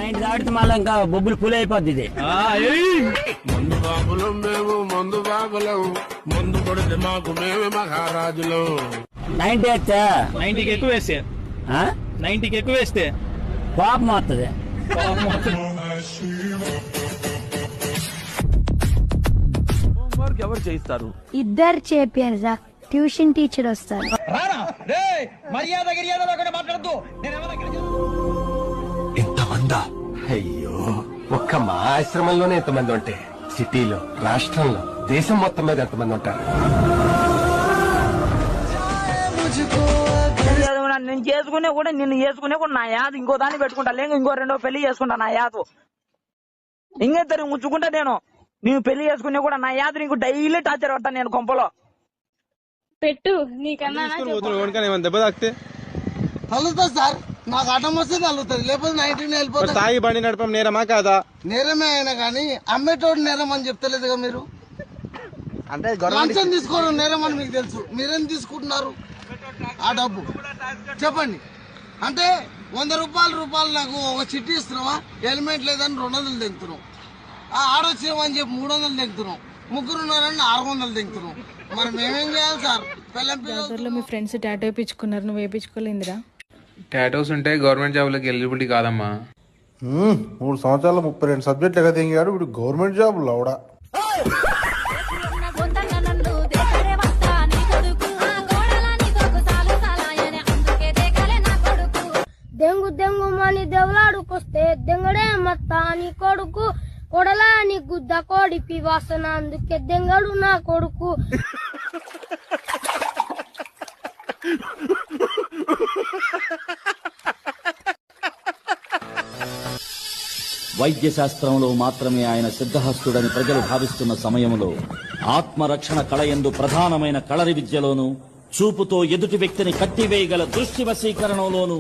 90 దాటితే మళ్ళీ ఇంకా బొబ్బులు పులి అయిపోద్ది ఇది. మందు బాబులం మేము మందు బాబులం మందు కొడితే మాకు మేమే మహారాజులం. 90 వేస్తే 90కి ఎక్కువ వేస్తే 90కి ఎక్కువ వేస్తే కోపం వస్తుంది. హోంవర్క్ ఎవరు చేయిస్తారు? ఇద్దరు చేపారు సార్, ట్యూషన్ టీచర్ వస్తారు. ఇంతమందా? అయ్యో, ఒక్క మా ఆశ్రమంలోనే ఎంతమంది ఉంటే సిటీలో, రాష్ట్రంలో, దేశం మొత్తం మీద ఎంతమంది ఉంటారు? నేను చేసుకునే కూడా నిన్ను చేసుకునే కూడా నా యాదు ఇంకో దాన్ని పెట్టుకుంటా, లేక ఇంకో రెండో పెళ్లి చేసుకుంటా నా యాదు. ఇంకిద్దరు ముచ్చుకుంటా నేను పెళ్లి చేసుకునే కూడా నా యాదు నీకు డైలీ టార్చర్ పడతా నేను కొంపలో. పెట్టు నీకన్నా దెబ్బ తాకితే తల్లుతుంది సార్, నాకు అడ్డం వస్తే తల్లుతుంది, లేకపోతే 90 వెళ్ళిపోతుంది. తాగి బండి నడపం నేరమా కాదా? నేరమే అయినా కానీ అమ్మేటోడు నేరం అని చెప్తలేదుగా మీరు. అంటే లంచం తీసుకోవడం నేరం అని మీకు తెలుసు, మీరేం తీసుకుంటున్నారు ఆ డబ్బు చెప్పండి. అంటే 100 రూపాయలు నాకు ఒక చిట్టి ఇస్తున్నావా, హెల్మెట్ లేదని 200 తెంగుతున్నాం, ఆడొచ్చేమని చెప్పి 300 తెంగుతున్నాం, ముగ్గురు ఉన్నారని 600 తెంగుతున్నాం. మరి మేమేం చేయాలి సార్? జాతరలో మీ ఫ్రెండ్స్ టాటూ వేయించుకున్నారు, నువ్వు వేయించుకోలేదురా? టాటోస్ ఉంటే గవర్నమెంట్ జాబ్లోకి ఎలిజిబిలిటీ కాదమ్మా. 3 సంవత్సరాలు 32 సబ్జెక్టులు కదా దిగాడు ఇప్పుడు గవర్నమెంట్ జాబ్ లవడా. దెంగు దెంగుమని దేవులాడుకొస్తే దెంగడే మత్తా నీ కొడుకు, కొడలా నీ గుద్ద కోడిపి వాసన అందుకే దెంగడు నా కొడుకు. వైద్య శాస్త్రంలో మాత్రమే ఆయన సిద్ధహస్తుడని ప్రజలు భావిస్తున్న సమయంలో ఆత్మరక్షణ కళయందు ప్రధానమైన కళరి విద్యలోనూ, చూపుతో ఎదుటి వ్యక్తిని కట్టివేయగల దృష్టి వశీకరణలోనూ